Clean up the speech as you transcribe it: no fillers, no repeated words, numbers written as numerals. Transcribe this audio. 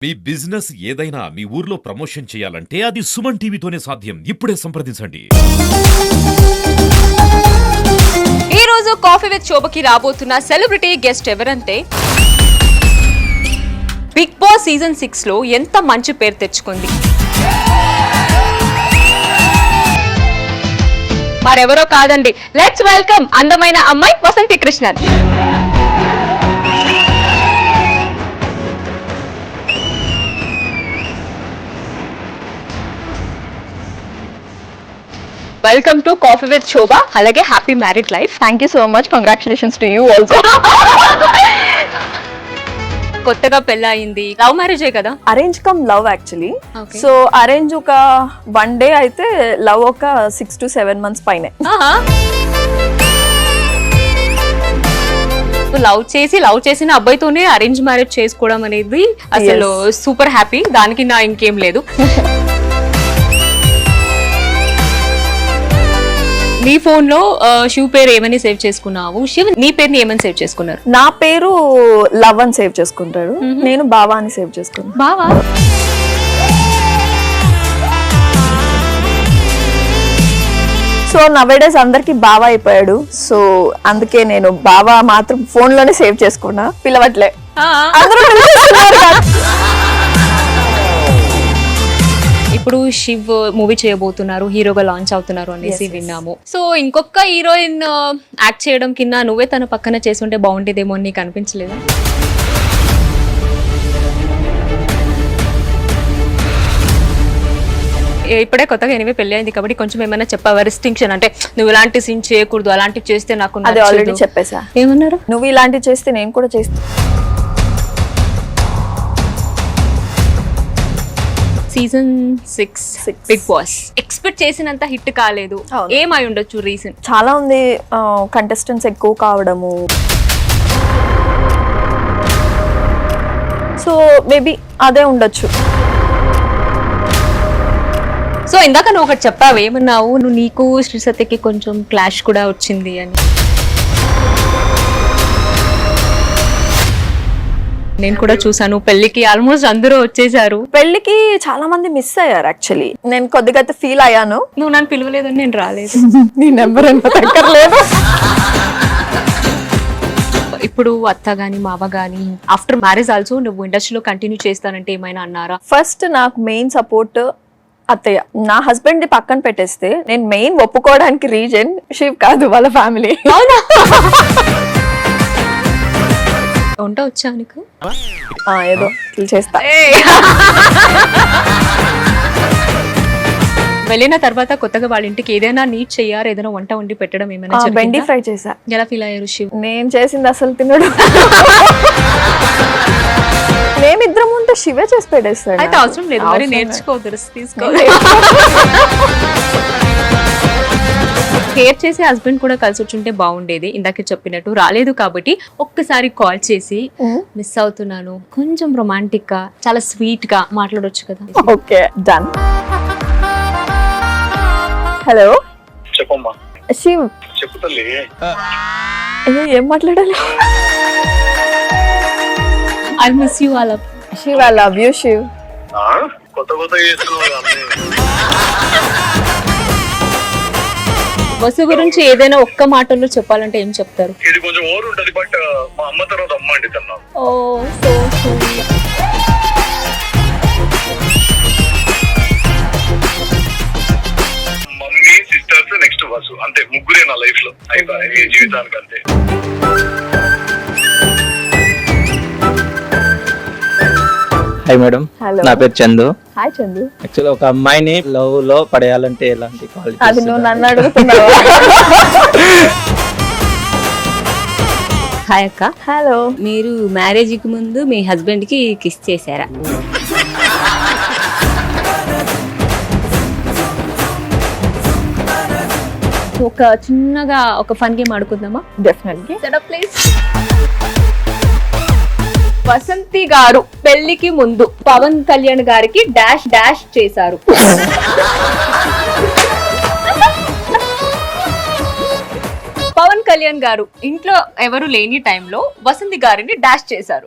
మీ business ఏదైనా మీ ఊర్లో promotion చేయాలంటే అది సుమన్ టీవీతోనే సాధ్యం. ఇప్పుడే సంప్రదించండి. ఈ రోజు కాఫీ విత్ శోభకి రాబోతున్న సెలబ్రిటీ గెస్ట్ ఎవరంటే బిగ్ బాస్ సీజన్ 6 లో ఎంత మంచి పేరు తెచ్చుకుంది. మరెవరో కాదండి, లెట్స్ వెల్కమ్ అందమైన అమ్మాయి Vasanthi Krishnan. Welcome to coffee with Shobha, అలాగే happy married life. Thank you so much. Congratulations to you also. కొత్తగా పెళ్ళయింది, లవ్ మ్యారేజే కదా? Arrange come love actually. Okay. So arrange ఒక 1 day అయితే love ఒక 6 to 7 months పైనే. లవ్ చేసిన అబ్బాయితోనే అరేంజ్ మ్యారేజ్ చేసుకోవడం అనేది అసలు సూపర్ హ్యాపీ. దానికి నా ఇంకేం లేదు. నీ ఫోన్ లో శివ్ పేరు ఏమని సేవ్ చేసుకున్నావు? శివ్ నీ పేరుని ఏమని సేవ్ చేసుకున్నారు? నా పేరు లవ్ అని సేవ్ చేసుకుంటాడు, నేను బావా అని సేవ్ చేసుకున్నాను. బావా? సో నవేడేస్ అందరికి బావా అయిపోయాడు. సో అందుకే నేను బావా మాత్రం ఫోన్ లోనే సేవ్ చేసుకున్నా, పిలవట్లే. అందరూ పిలుస్తున్నారు కదా. ఇప్పుడు శివ్ మూవీ చేయబోతున్నారు, హీరోగా లాంచ్ అవుతున్నారు అనేసి విన్నాము. సో ఇంకొక హీరోయిన్ యాక్ట్ చేయడం కింద నువ్వే తన పక్కన చేస్తుంటే బాగుండేదేమో అని నీకు అనిపించలేదా? ఇప్పుడే కొత్తగా ఎనివే పెళ్లి అయింది కాబట్టి కొంచెం ఏమైనా చెప్పావా రిస్ట్రిక్షన్? అంటే నువ్వు ఇలాంటి సీన్ చేయకూడదు, అలాంటివి చేస్తే నాకు అది ఆల్రెడీ చెప్పేసా. ఏమన్నారు? నువ్వు ఇలాంటివి చేస్తే నేను కూడా చేస్తా. సీజన్ 6 బిగ్ బాస్ ఎక్స్పెక్ట్ చేసినంత హిట్ కాలేదు. ఏమై ఉండొచ్చు రీజన్? చాలా ఉంది, కంటెస్టెంట్స్ ఎక్కువ కావడము. సో మేబీ అదే ఉండొచ్చు. సో ఇందాక నువ్వు ఒకటి చెప్పావు, ఏమన్నావు? నువ్వు నీకు శ్రీ సత్యకి కొంచెం క్లాష్ కూడా వచ్చింది అని. నేను కూడా చూసాను, పెళ్లికి ఆల్మోస్ట్ అందరూ వచ్చేసారు. పెళ్లికి చాలా మంది మిస్ అయ్యారు యాక్చువల్లీ. నేను కొద్దిగా అయితే ఫీల్ అయ్యాను. నువ్వు నన్ను పిలవలేదని నేను రాలేదు. నీ నెంబర్ ఎంత దగ్గరలేదు. ఇప్పుడు అత్త గాని మావ గాని ఆఫ్టర్ మ్యారేజ్ ఆల్సో నువ్వు ఇండస్ట్రీలో కంటిన్యూ చేస్తానంటే ఏమైనా అన్నారా? ఫస్ట్ నాకు మెయిన్ సపోర్ట్ అత్తయ్య. నా హస్బెండ్ ది పక్కన పెట్టేస్తే నేను మెయిన్ ఒప్పుకోవడానికి రీజన్ శివ్ కాదు, వాళ్ళ ఫ్యామిలీ. వంట వచ్చా నీకు? ఏదో చేస్తా. వెళ్ళిన తర్వాత కొత్తగా వాళ్ళ ఇంటికి ఏదైనా నీట్ చెయ్యారు, ఏదైనా వంట వండి పెట్టడం ఏమైనా? బెండి ఫ్రై చేసా. ఎలా ఫీల్ అయ్యారు శివ్? నేను చేసింది అసలు తినడు. మేమిద్దరం ఉంటే శివే చేసి పెట్టేస్తాడు. అయితే అవసరం లేదు, మరి నేర్చుకోవద్దు, తీసుకో. కేర్ చేసే హస్బెండ్ కూడా కలిసి వచ్చుంటే బాగుండేది. ఇందాక చెప్పినట్టు రాలేదు కాబట్టి ఒక్కసారి కాల్ చేసి మిస్ అవుతున్నాను, కొంచెం రొమాంటిక్ గా చాలా స్వీట్ గా మాట్లాడొచ్చు కదా. Okay done. హలో చెప్పమ్మా. శివ్ చెప్పు తల్లి. ఏం మాట్లాడాలి? I miss you. అలా Shiv, I love you Shiv. కొత్త కొత్త వసు గురించి ఏదైనా ఒక్క మాటలో చెప్పాలంటే ఏం చెప్తారు? ఇది కొంచెం ఓవర్ ఉంటది, బట్ మా అమ్మ తర్వాత అమ్మ అండి తన. Oh so sweet. Mummy, sisters, next Vasu, అంతే. ముగ్గురే నా లైఫ్ లో అయిపోయి జీవితానికి, అంతే. హాయ్ మేడం, నా పేరు చందు. హాయ్ చందు. యాక్చువల్లీ ఒక అమ్మాయిని లవ్ లో పడేయాలంటే ఎలాంటి క్వాలిటీస్? అది నువ్వు నన్ను అడుగుతున్నావా? హాయ్ అక్క. హలో. మీరు మ్యారేజ్ కి ముందు మీ హస్బెండ్ కి కిస్ చేశారా? ఒక చిన్నగా ఒక ఫన్ గేమ్ ఆడుకుందామా? డెఫినెట్లీ. ప్లీజ్. వసంతి గారు పెళ్లికి ముందు పవన్ కళ్యాణ్ గారికి డాష్ డాష్ చేశారు. పవన్ కళ్యాణ్ గారు ఇంట్లో ఎవరు లేని టైంలో వసంతి గారిని డాష్ చేశారు.